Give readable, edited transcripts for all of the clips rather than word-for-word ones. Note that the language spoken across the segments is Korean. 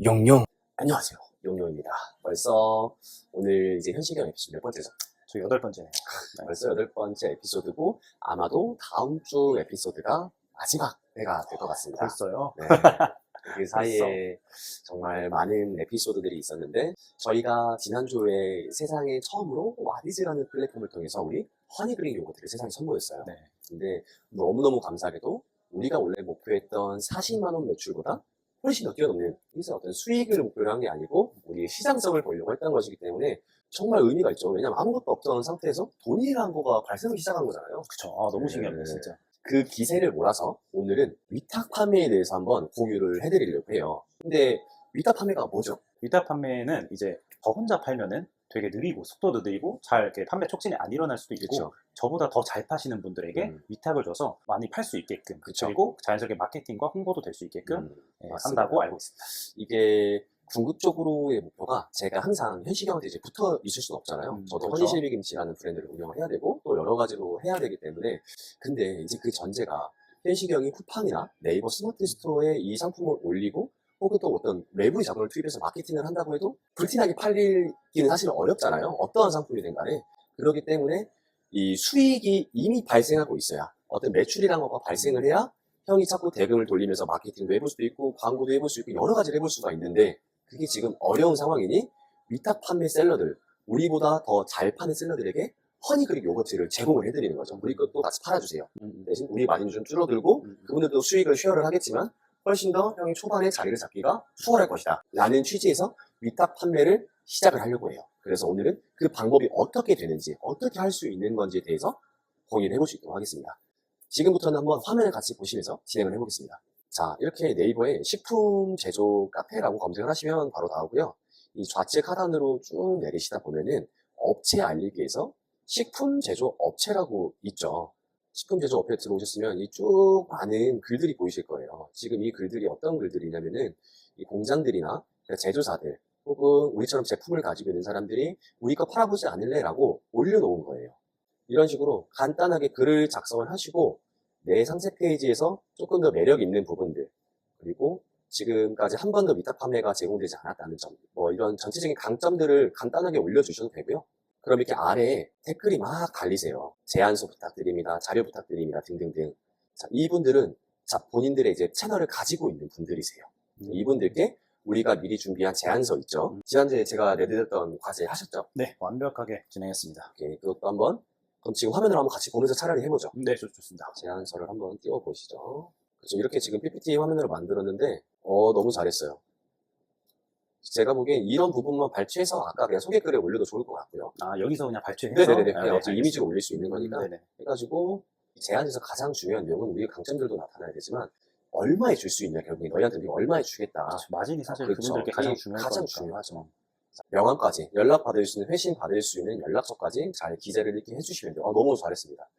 용용. 안녕하세요. 용용입니다. 벌써 오늘 이제 현식이 형 에피소드 몇 번째죠? 저 8번째네요. 네. 벌써 8번째 에피소드고 아마도 다음 주 에피소드가 마지막 회가 될 것 같습니다. 벌써요? 네. 그 사이에 정말 많은 에피소드들이 있었는데 저희가 지난주에 세상에 처음으로 와디즈라는 플랫폼을 통해서 우리 허니그린 요거트를 세상에 선보였어요. 네. 근데 너무너무 감사하게도 우리가 원래 목표했던 40만 원 매출보다 훨씬 더 뛰어넘는, 그래서 어떤 수익을 목표로 한 게 아니고 우리 시장성을 보려고 했던 것이기 때문에 정말 의미가 있죠. 왜냐면 아무것도 없던 상태에서 돈이라는 거가 발생하기 시작한 거잖아요. 그쵸. 너무 신기합니다, 네. 진짜. 그 기세를 몰아서 오늘은 위탁 판매에 대해서 한번 공유를 해드리려고 해요. 근데 위탁 판매가 뭐죠? 위탁 판매는 이제 저 혼자 팔면은 되게 느리고 속도도 느리고 잘 이렇게 판매 촉진이 안 일어날 수도 있고 그쵸. 저보다 더 잘 파시는 분들에게 위탁을 줘서 많이 팔 수 있게끔 그쵸. 그리고 자연스럽게 마케팅과 홍보도 될 수 있게끔 맞습니다. 한다고 알고 있습니다. 이게 궁극적으로의 목표가 제가 항상 현식이 형한테 이제 붙어 있을 수는 없잖아요. 저도 그렇죠. 허니실비김치라는 브랜드를 운영을 해야 되고 또 여러 가지로 해야 되기 때문에, 근데 이제 그 전제가 현식이 형이 쿠팡이나 네이버 스마트 스토어에 이 상품을 올리고 혹은 또 어떤 외부 자본을 투입해서 마케팅을 한다고 해도 불티나게 팔리기는 사실 어렵잖아요. 어떠한 상품이든 간에. 그렇기 때문에 이 수익이 이미 발생하고 있어야, 어떤 매출이라는 것가 발생을 해야 형이 자꾸 대금을 돌리면서 마케팅도 해볼 수도 있고 광고도 해볼 수 있고 여러 가지를 해볼 수가 있는데, 그게 지금 어려운 상황이니 위탁 판매 셀러들, 우리보다 더 잘 파는 셀러들에게 허니그릭 요거트를 제공을 해드리는 거죠. 우리 것도 같이 팔아주세요. 대신 우리 마진이 좀 줄어들고 그분들도 수익을 쉐어를 하겠지만 훨씬 더 형이 초반에 자리를 잡기가 수월할 것이다 라는 취지에서 위탁 판매를 시작을 하려고 해요. 그래서 오늘은 그 방법이 어떻게 되는지, 어떻게 할 수 있는 건지에 대해서 공유를 해볼 수 있도록 하겠습니다. 지금부터는 한번 화면을 같이 보시면서 진행을 해보겠습니다. 자, 이렇게 네이버에 식품 제조 카페라고 검색을 하시면 바로 나오고요. 이 좌측 하단으로 쭉 내리시다 보면은 업체 알리기에서 식품 제조 업체라고 있죠. 식품 제조 업체에 들어오셨으면 이 쭉 많은 글들이 보이실 거예요. 지금 이 글들이 어떤 글들이냐면은 이 공장들이나 제조사들 혹은 우리처럼 제품을 가지고 있는 사람들이 우리 거 팔아보지 않을래? 라고 올려놓은 거예요. 이런 식으로 간단하게 글을 작성을 하시고 내 상세 페이지에서 조금 더 매력 있는 부분들, 그리고 지금까지 한 번도 위탁 판매가 제공되지 않았다는 점, 뭐 이런 전체적인 강점들을 간단하게 올려주셔도 되고요. 그럼 이렇게 아래에 댓글이 막 달리세요. 제안서 부탁드립니다, 자료 부탁드립니다 등등등. 자, 이분들은 본인들의 이제 채널을 가지고 있는 분들이세요. 이분들께 우리가 미리 준비한 제안서 있죠. 지난주에 제가 내드렸던 과제 하셨죠? 네, 완벽하게 진행했습니다. 오케이, 그것도 한번, 그럼 지금 화면으로 한번 같이 보면서 차라리 해보죠. 네, 좋습니다. 제안서를 한번 띄워보시죠. 그렇죠. 이렇게 지금 PPT 화면으로 만들었는데 너무 잘했어요. 제가 보기엔 이런 부분만 발췌해서 아까 그냥 소개글에 올려도 좋을 것 같고요. 아, 여기서 그냥 발췌해서? 네네네. 그냥 네, 어차피 이미지가 올릴 수 있는 거니까. 네네. 해가지고 제안에서 가장 중요한 내용은 우리의 강점들도 나타나야 되지만 얼마에 줄 수 있냐, 결국에 너희한테 우리가 얼마에 주겠다. 그렇죠. 마진이 사실 그렇죠. 그분들께 가장 그게 중요할 가장 거니까. 중요하죠. 자, 명함까지, 연락받을 수 있는, 회신 받을 수 있는 연락처까지 잘 기재를 이렇게 해주시면 돼요. 너무 잘했습니다.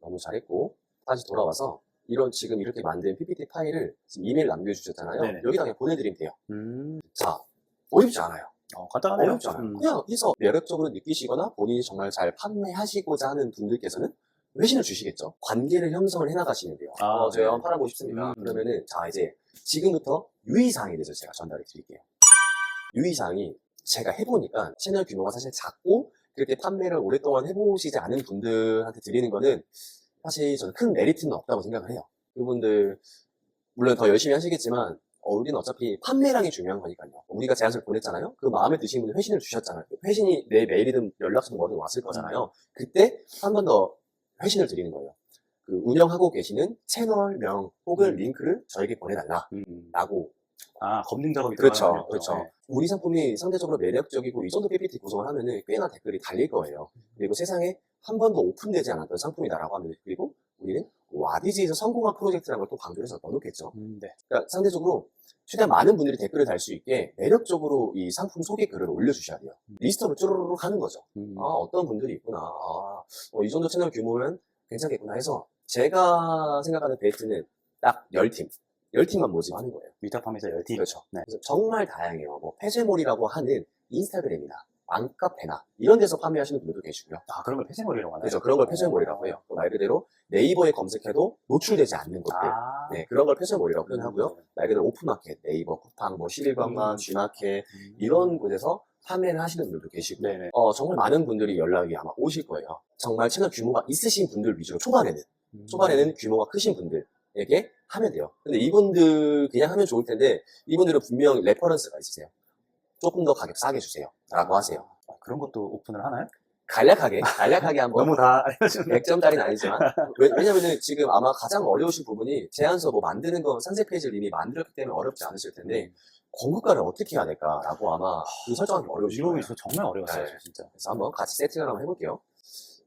너무 잘했고, 다시 돌아와서 이런 지금 이렇게 만든 PPT 파일을 지금 이메일 남겨주셨잖아요. 네네. 여기다 그냥 보내드리면 돼요. 자, 어렵지 않아요. 간단하네요. 어렵지 않아요. 그냥 해서 매력적으로 느끼시거나 본인이 정말 잘 판매하시고자 하는 분들께서는 회신을 주시겠죠. 관계를 형성을 해나가시면 돼요. 저희 한번 팔아보고 싶습니다. 그러면은 자, 이제 지금부터 유의사항에 대해서 제가 전달해 드릴게요. 유의사항이 제가 해보니까 채널 규모가 사실 작고 그렇게 판매를 오랫동안 해보시지 않은 분들한테 드리는 거는 사실 저는 큰 메리트는 없다고 생각을 해요. 그분들 물론 더 열심히 하시겠지만 우리는 어차피 판매량이 중요한 거니까요. 우리가 제안서를 보냈잖아요. 그 마음에 드시는 분은 회신을 주셨잖아요. 회신이 내 메일이든 연락처든 뭐든 왔을 거잖아요. 그때 한 번 더 회신을 드리는 거예요. 그 운영하고 계시는 채널명 혹은 링크를 저에게 보내달라 라고. 검증 작업이 그렇죠. 들어가는 그렇죠. 네. 우리 상품이 상대적으로 매력적이고 이 정도 PPT 구성을 하면은 꽤나 댓글이 달릴 거예요. 그리고 세상에 한 번도 오픈되지 않았던 상품이다라고 하면, 그리고 우리는 와디즈에서 성공한 프로젝트라는 걸 또 강조를 해서 넣어놓겠죠. 네. 그러니까 상대적으로 최대한 많은 분들이 댓글을 달 수 있게 매력적으로 이 상품 소개 글을 올려주셔야 돼요. 리스트업을 쭈루루룩 하는 거죠. 어떤 분들이 있구나. 이 정도 채널 규모면 괜찮겠구나 해서 제가 생각하는 베이스는 딱 10팀. 10팀만 모집하는 거예요. 위탁 판매자 10팀. 그렇죠. 네. 그래서 정말 다양해요. 뭐 폐쇄몰이라고 하는 인스타그램이나 맘카페나 이런 데서 판매하시는 분들도 계시고요. 아, 그런 걸 폐쇄몰이라고 하나요? 그래서 그런 걸 폐쇄몰이라고 해요. 말 그대로 네이버에 검색해도 노출되지 않는 것들. 아, 네, 그런 걸 폐쇄몰이라고 표현하고요. 말 그대로 오픈마켓, 네이버, 쿠팡, 뭐 11번만, G마켓 이런 곳에서 판매를 하시는 분들도 계시고 네네. 정말 많은 분들이 연락이 아마 오실 거예요. 정말 채널 규모가 있으신 분들 위주로 초반에는 규모가 크신 분들에게 하면 돼요. 근데 이분들 그냥 하면 좋을 텐데 이분들은 분명 레퍼런스가 있으세요. 조금 더 가격 싸게 주세요 라고 하세요. 아, 그런 것도 오픈을 하나요? 간략하게 한번 너무 다 알려주는 100점짜리는 아니지만 왜냐면은 지금 아마 가장 어려우신 부분이 제안서 뭐 만드는 거 상세 페이지를 이미 만들었기 때문에 어렵지 않으실 텐데 공급가를 어떻게 해야 될까라고 아마 그 설정하기 어려우실 이거 거예요. 정말 어려웠어요, 네. 진짜. 그래서 한번 같이 세팅을 한번 해볼게요.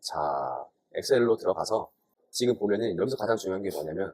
자, 엑셀로 들어가서 지금 보면은 여기서 가장 중요한 게 뭐냐면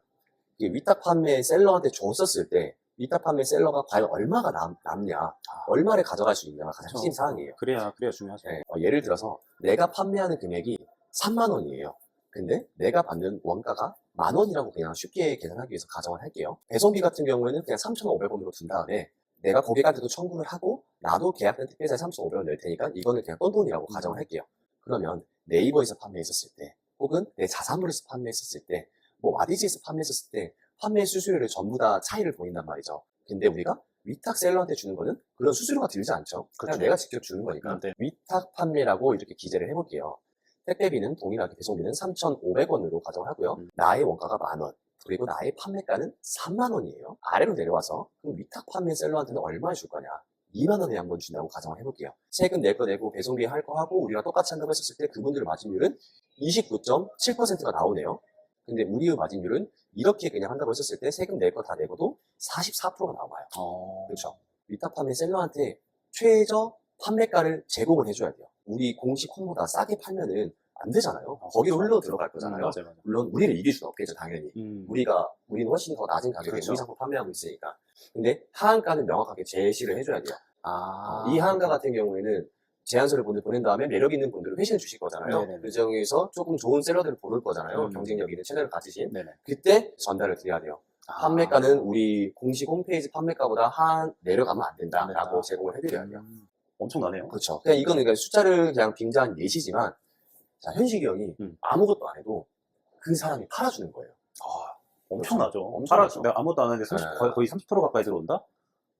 이 위탁 판매 셀러한테 줬었을 때 위탁 판매 셀러가 과연 얼마가 남냐, 얼마를 가져갈 수 있냐가 가장 핵심 사항이에요. 그래야 중요하죠. 네, 예를 들어서 내가 판매하는 금액이 3만 원이에요. 근데 내가 받는 원가가 10,000원이라고 그냥 쉽게 계산하기 위해서 가정을 할게요. 배송비 같은 경우에는 그냥 3,500원으로 둔 다음에 내가 고객한테도 청구를 하고 나도 계약된 택배사에 3,500원 낼 테니까 이거는 그냥 똔똔이라고 가정을 할게요. 그러면 네이버에서 판매했었을 때 혹은 내 자사몰에서 판매했었을 때 뭐 와디지에서 판매했었을 때 판매 수수료를 전부 다 차이를 보인단 말이죠. 근데 우리가 위탁 셀러한테 주는 거는 그런 수수료가 들지 않죠. 그냥 그렇죠. 내가 직접 주는 거니까. 네. 위탁 판매라고 이렇게 기재를 해볼게요. 택배비는 동일하게 배송비는 3,500원으로 가정을 하고요. 나의 원가가 10,000원. 그리고 나의 판매가는 30,000원이에요. 아래로 내려와서 그럼 위탁 판매 셀러한테는 얼마 줄 거냐? 20,000원에 한번 준다고 가정을 해볼게요. 세금 낼 거 내고 배송비 할 거 하고 우리가 똑같이 한다고 했었을 때 그분들의 마진율은 29.7%가 나오네요. 근데 우리의 마진율은 이렇게 그냥 한다고 했었을 때 세금 낼 거 다 내고도 44%가 나와요. 그렇죠. 위탁 판매 셀러한테 최저 판매가를 제공을 해줘야 돼요. 우리 공식 홍보다 싸게 팔면은 안 되잖아요. 거기로 흘러 들어갈 거잖아요. 맞아요. 물론 우리를 이길 수는 없겠죠, 당연히. 우리는 훨씬 더 낮은 가격에 그렇죠. 우리 상품 판매하고 있으니까. 근데 하한가는 명확하게 제시를 해줘야 돼요. 이 하한가 같은 경우에는 제안서를 보낸 다음에 매력 있는 분들은 회신을 주실 거잖아요. 네네네. 그 중에서 조금 좋은 셀러들을 고를 거잖아요. 음. 경쟁력 있는 채널을 가지신. 네네. 그때 전달을 드려야 돼요. 판매가는 우리 공식 홈페이지 판매가보다 내려가면 안 된다라고 제공을 해드려야 돼요. 엄청나네요. 그렇죠. 그냥 이거는 그냥 숫자를 그냥 빙자한 예시지만, 자, 현식이 형이 아무것도 안 해도 그 사람이 팔아주는 거예요. 엄청나죠. 엄청나죠. 내가 아무것도 안 하는데 30, 네. 거의 30% 가까이 들어온다?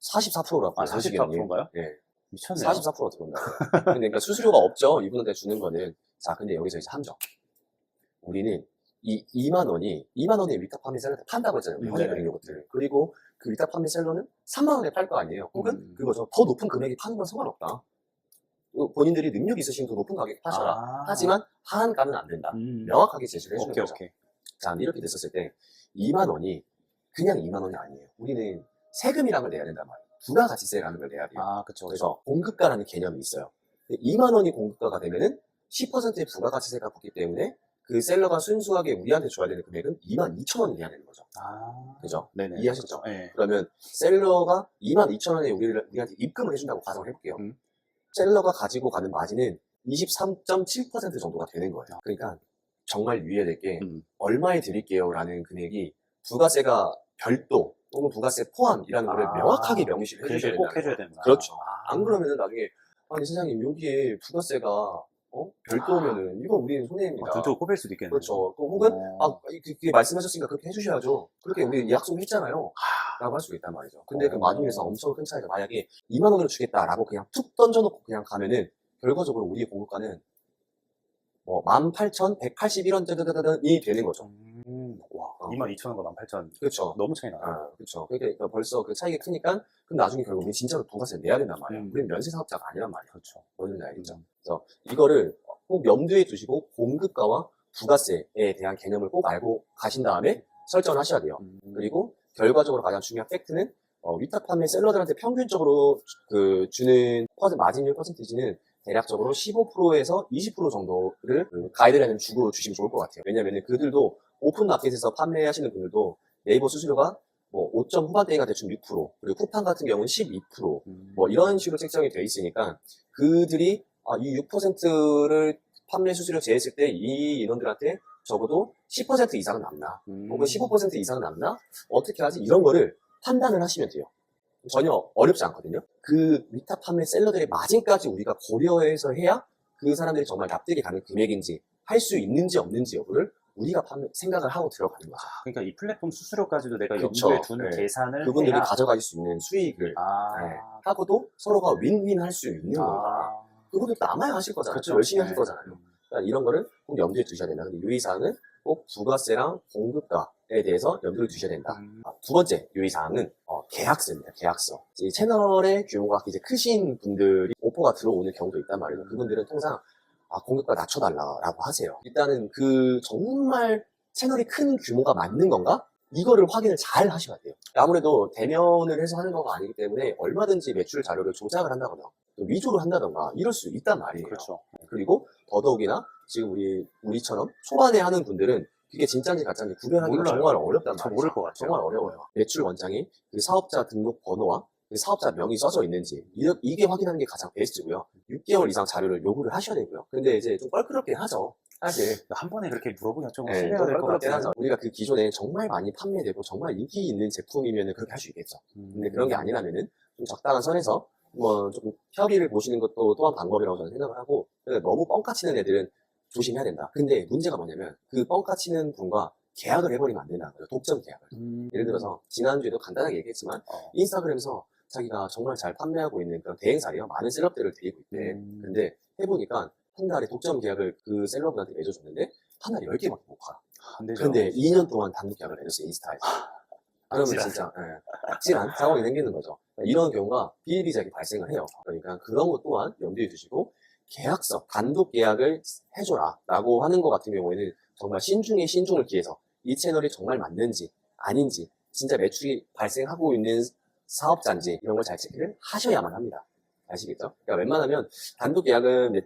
44%라고. 44%인가요? 네. 미쳤네요. 44%가 들어온다고요. 근데 그러니까 수수료가 없죠. 이분한테 주는 거는. 자, 근데 여기서 이제 함정. 우리는 이 2만 원에 위탁 판매 셀러한테 판다고 했잖아요. 현실적인 요것들을. 그리고 그 위탁 판매 셀러는 3만 원에 팔 거 아니에요. 혹은 그거죠. 더 높은 금액에 파는 건 상관없다. 본인들이 능력이 있으시면 더 높은 가격에 파셔라. 하지만 하한가는 안 된다. 명확하게 제시를 해주는 거죠. 오케이. 자, 이렇게 됐었을 때 2만 원이 그냥 2만 원이 아니에요. 우리는 세금이라는 걸 내야 된단 말이에요. 부가가치세라는 걸 내야 돼요. 그쵸. 그래서 공급가라는 개념이 있어요. 2만 원이 공급가가 되면은 10%의 부가가치세가 붙기 때문에 그 셀러가 순수하게 우리한테 줘야 되는 금액은 22,000원이 돼야 되는 거죠. 그죠? 네네. 이해하셨죠? 네. 그러면 셀러가 22,000원에 우리한테 입금을 해준다고 가정을 해볼게요. 셀러가 가지고 가는 마진은 23.7% 정도가 되는 거예요. 그러니까 정말 유의해야 될 게 얼마에 드릴게요 라는 금액이 부가세가 별도 혹은 부가세 포함이라는 걸 명확하게 명시를 해주셔야 꼭 된다는 해줘야 거예요. 됩니다. 그렇죠. 안 그러면은 나중에 아니 사장님 여기에 부가세가 별도면은 이거 우리는 손해입니다. 눈쪽을 꼽을 수도 있겠네요. 그렇죠. 또 혹은 그게 말씀하셨으니까 그렇게 해주셔야죠. 그렇게 우리 약속했잖아요. 라고 할 수가 있단 말이죠. 근데 그 마진에서 엄청 큰 차이가 만약에 2만 원으로 주겠다라고 그냥 툭 던져놓고 그냥 가면은 결과적으로 우리의 공급가는 뭐 18,181원이 되는 거죠. 와, 22,000원과 18,000원. 그렇죠. 너무 차이 나요. 그렇죠. 그러니까 벌써 그 차이가 크니까 그럼 나중에 결국 우리 진짜로 부가세 내야 된단 말이에요. 우리는 면세 사업자가 아니란 말이에요. 그렇죠. 뭔지 알겠죠? 그래서 이거를 꼭 염두에 두시고 공급가와 부가세에 대한 개념을 꼭 알고 가신 다음에 설정을 하셔야 돼요. 그리고 결과적으로 가장 중요한 팩트는 위탁 판매 셀러들한테 평균적으로 그 주는 마진율 퍼센티지는 대략적으로 15%에서 20% 정도를 가이드라인을 주고 주시면 좋을 것 같아요. 왜냐면은 그들도 오픈 마켓에서 판매하시는 분들도 네이버 수수료가 뭐 5점 후반대가 대충 6%, 그리고 쿠팡 같은 경우는 12%, 뭐 이런 식으로 책정이 되어 있으니까 그들이 이 6%를 판매 수수료 제했을 때 이 인원들한테 적어도 10% 이상은 남나, 혹은 15% 이상은 남나, 어떻게 하지? 이런 거를 판단을 하시면 돼요. 전혀 어렵지 않거든요. 그 위탁 판매 셀러들의 마진까지 우리가 고려해서 해야 그 사람들이 정말 납득이 가는 금액인지 할 수 있는지 없는지 여부를 우리가 생각을 하고 들어가는 거죠. 그러니까 이 플랫폼 수수료까지도 내가 그쵸. 염두에 둔 네. 계산을 그분들이 해야 가져갈 수 있는 수익을 네, 아, 하고도 서로가 윈윈 할 수 있는 건가. 그분들도 남아야 하실 거잖아요. 그쵸. 열심히 하실 네. 거잖아요. 그러니까 이런 거를 꼭 염두에 두셔야 된다. 근데 유의사항은 꼭 부가세랑 공급가에 대해서 염두를 두셔야 된다. 두 번째 유의사항은 계약서입니다. 계약서. 이 채널의 규모가 이제 크신 분들이 오퍼가 들어오는 경우도 있단 말이에요. 그분들은 통상 공급가 낮춰달라고 하세요. 일단은 그 정말 채널이 큰 규모가 맞는 건가? 이거를 확인을 잘 하셔야 돼요. 아무래도 대면을 해서 하는 거가 아니기 때문에 얼마든지 매출 자료를 조작을 한다거나 또 위조를 한다던가 이럴 수 있단 말이에요. 그렇죠. 그리고 더더욱이나 지금 우리처럼 초반에 하는 분들은 그게 진짜인지 가짜인지 구별하기가 몰라요. 정말 어렵단 저 말이에요. 모를 것 같아요. 정말 어려워요. 매출 원장이 그 사업자 등록 번호와 그 사업자 명이 써져 있는지 이게 확인하는 게 가장 베스트고요. 6개월 이상 자료를 요구를 하셔야 되고요. 근데 이제 좀 껄끄럽긴 하죠. 사실 한 번에 그렇게 물어보기가 좀 네, 신뢰가 될 것 껄끄럽긴 같아요. 하죠. 우리가 그 기존에 정말 많이 판매되고 정말 인기 있는 제품이면 그렇게 할 수 있겠죠. 근데 그런 게 아니라면은 좀 적당한 선에서 뭐 조금 협의를 보시는 것도 또한 방법이라고 저는 생각을 하고, 그러니까 너무 뻥까 치는 애들은 조심해야 된다. 근데 문제가 뭐냐면 그 뻥까 치는 분과 계약을 해버리면 안 된다는 거죠. 독점 계약을. 예를 들어서 지난주에도 간단하게 얘기했지만 인스타그램에서 자기가 정말 잘 판매하고 있는 그런 대행사예요. 많은 셀럽들을 데리고 있대. 근데 해보니까 한 달에 독점 계약을 그 셀럽들한테 맺어줬는데 한 달에 10개밖에 못 가. 안 되죠. 근데 2년 동안 단독 계약을 해줬어요. 인스타에서. 그러면 악질한. 진짜 악질한 상황이 생기는 거죠. 이런 경우가 비일비재하게 발생을 해요. 그러니까 그런 것 또한 염두에 두시고 계약서, 단독 계약을 해줘라 라고 하는 것 같은 경우에는 정말 신중에 신중을 기해서 이 채널이 정말 맞는지 아닌지 진짜 매출이 발생하고 있는 사업자인지 이런 걸 잘 체크를 하셔야만 합니다. 아시겠죠? 그러니까 웬만하면 단독 계약은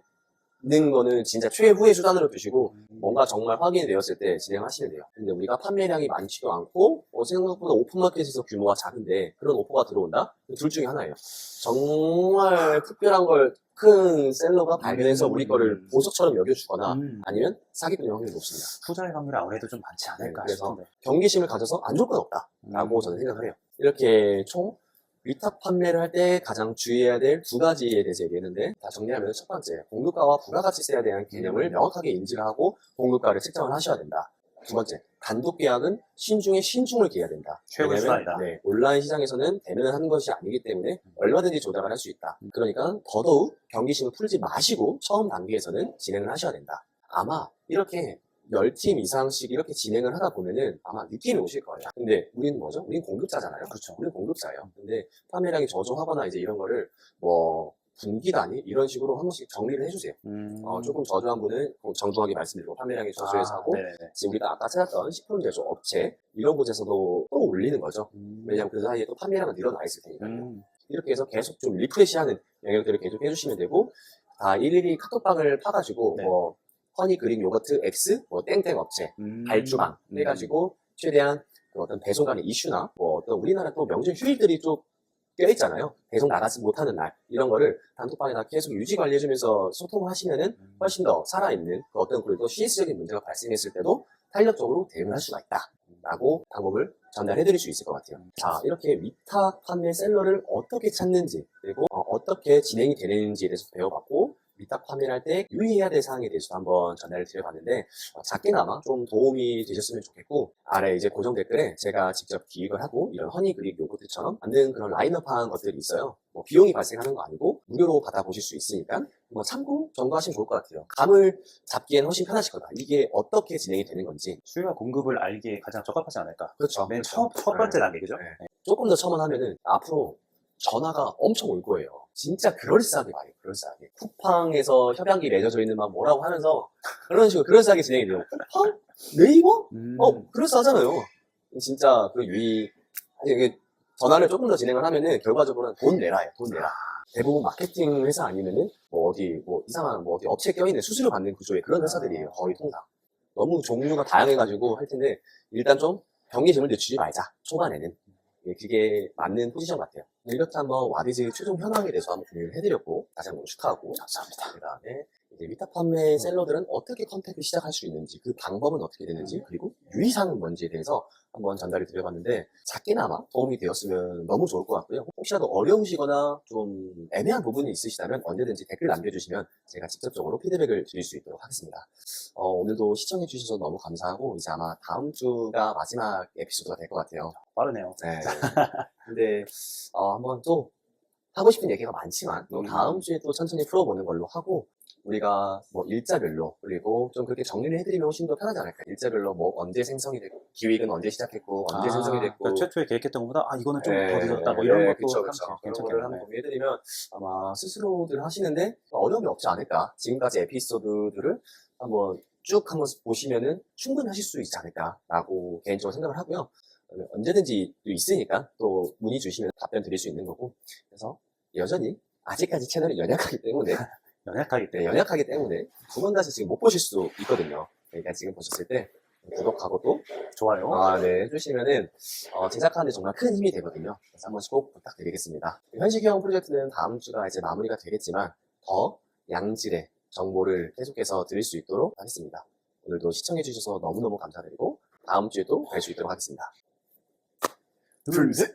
는 거는 진짜 최후의 수단으로 두시고 뭔가 정말 확인이 되었을 때 진행하시면 돼요. 근데 우리가 판매량이 많지도 않고 생각보다 오픈마켓에서 규모가 작은데 그런 오퍼가 들어온다? 둘 중에 하나예요. 정말 특별한 걸 큰 셀러가 발견해서 우리 거를 보석처럼 여겨주거나 아니면 사기꾼의 확률이 높습니다. 후자의 확률이 아무래도 좀 많지 않을까 그래서 싶은데. 경계심을 가져서 안 좋을 건 없다라고 저는 생각을 해요. 이렇게 총 위탁 판매를 할 때 가장 주의해야 될 두 가지에 대해서 얘기했는데, 다 정리하면 첫 번째, 공급가와 부가가치세에 대한 개념을 명확하게 인지를 하고 공급가를 책정을 하셔야 된다. 두 번째, 단독 계약은 신중에 신중을 기해야 된다. 최고의 왜냐면, 수단이다. 네, 온라인 시장에서는 대면을 하는 것이 아니기 때문에 얼마든지 조작을 할 수 있다. 그러니까 더더욱 경계심을 풀지 마시고 처음 단계에서는 진행을 하셔야 된다. 아마 이렇게 10팀 이상씩 이렇게 진행을 하다 보면은 아마 느낌이 오실 거예요. 근데 우리는 뭐죠? 우린 공급자잖아요. 그렇죠. 우리는 공급자예요. 근데 판매량이 저조하거나 이제 이런 거를 뭐 분기 단위 이런 식으로 한 번씩 정리를 해주세요. 조금 저조한 분은 정중하게 말씀드리고 판매량이 저조해서 하고 네네네. 지금 우리가 아까 찾았던 식품 제조 업체 이런 곳에서도 또 올리는 거죠. 왜냐하면 그 사이에 또 판매량은 늘어나 있을 테니까요. 이렇게 해서 계속 좀 리프레시하는 영역들을 계속 해주시면 되고, 다 일일이 카톡방을 파가지고 네. 뭐 허니 그릭 요거트 X 뭐 땡땡 업체 발주방 해가지고 최대한 그 어떤 배송 간의 이슈나 뭐 어떤 우리나라 또 명절 휴일들이 좀 껴있잖아요. 배송 나가지 못하는 날 이런 거를 단톡방에다 계속 유지 관리해주면서 소통을 하시면은 훨씬 더 살아있는 그 어떤 그래도 CS적인 문제가 발생했을 때도 탄력적으로 대응을 할 수가 있다 라고 방법을 전달해드릴 수 있을 것 같아요. 자, 이렇게 위탁 판매 셀러를 어떻게 찾는지 그리고 어떻게 진행이 되는지에 대해서 배워봤고, 위탁 판매를 할 때 유의해야 될 사항에 대해서도 한번 전달을 드려봤는데 작게나마 좀 도움이 되셨으면 좋겠고, 아래 이제 고정 댓글에 제가 직접 기획을 하고 이런 허니 그릭 요거트처럼 만든 그런 라인업한 것들이 있어요. 뭐 비용이 발생하는 거 아니고 무료로 받아보실 수 있으니까 뭐 참고 점검하시면 좋을 것 같아요. 감을 잡기엔 훨씬 편하실 거다. 이게 어떻게 진행이 되는 건지. 수요와 공급을 알기에 가장 적합하지 않을까. 그렇죠. 맨 그렇죠. 첫 번째 단계, 그죠? 네. 조금 더 첨언하면은 앞으로 전화가 엄청 올 거예요. 진짜 그럴싸하게 말이에요. 그럴싸하게. 쿠팡에서 협약이 맺어져 있는 막 뭐라고 하면서 그런 식으로 그럴싸하게 진행이 돼요. 쿠팡? 네이버? 그럴싸하잖아요. 진짜 그 이게 전화를 조금 더 진행을 하면은 결과적으로는 돈 내라예요. 돈 내라. 대부분 마케팅 회사 아니면은 뭐 어디 뭐 이상한 뭐 어디 업체에 껴있는 수수료 받는 구조의 그런 회사들이에요. 거의 통상. 너무 종류가 다양해가지고 할 텐데 일단 좀 경계심을 늦추지 말자. 초반에는. 그게 맞는 포지션 같아요. 이렇게 한번 와디즈 최종 현황에 대해서 한번 공유를 해드렸고, 다시 한번 축하하고 감사합니다. 그 다음에 이제 위탁 판매 셀러들은 어떻게 컨택을 시작할 수 있는지, 그 방법은 어떻게 되는지, 그리고 유의사항은 뭔지에 대해서 한번 전달을 드려봤는데 작게나마 도움이 되었으면 너무 좋을 것 같고요. 혹시라도 어려우시거나 좀 애매한 부분이 있으시다면 언제든지 댓글 남겨주시면 제가 직접적으로 피드백을 드릴 수 있도록 하겠습니다. 오늘도 시청해주셔서 너무 감사하고 이제 아마 다음 주가 마지막 에피소드가 될 것 같아요. 빠르네요. 네. 근데 한번 또 하고 싶은 얘기가 많지만 또 다음 주에 또 천천히 풀어보는 걸로 하고 우리가 뭐 일자별로 그리고 좀 그렇게 정리를 해드리면 훨씬 더 편하지 않을까. 일자별로 뭐 언제 생성이 됐고 기획은 언제 시작했고 언제 생성이 됐고 그러니까 최초에 계획했던 것보다 이거는 좀 네, 더 늦었다 뭐 이런 네, 것도 그쵸, 참 그쵸. 그런 거를 괜찮겠네요. 한번 공유해드리면 아마 스스로들 하시는데 어려움이 없지 않을까. 지금까지 에피소드들을 한번 쭉 한번 보시면은 충분히 하실 수 있지 않을까라고 개인적으로 생각을 하고요. 언제든지 있으니까 또 문의 주시면 답변 드릴 수 있는 거고. 그래서 여전히 아직까지 채널이 연약하기 때문에 연약하기 때문에. 연약하기 때문에 두 번 다시 지금 못 보실 수 있거든요. 그러니까 지금 보셨을 때 구독하고 또 좋아요. 네, 해주시면은 제작하는데 정말 큰 힘이 되거든요. 그래서 한 번씩 꼭 부탁드리겠습니다. 현식형 프로젝트는 다음 주가 이제 마무리가 되겠지만 더 양질의 정보를 계속해서 드릴 수 있도록 하겠습니다. 오늘도 시청해주셔서 너무너무 감사드리고 다음 주에도 뵐 수 있도록 하겠습니다. 둘, 셋.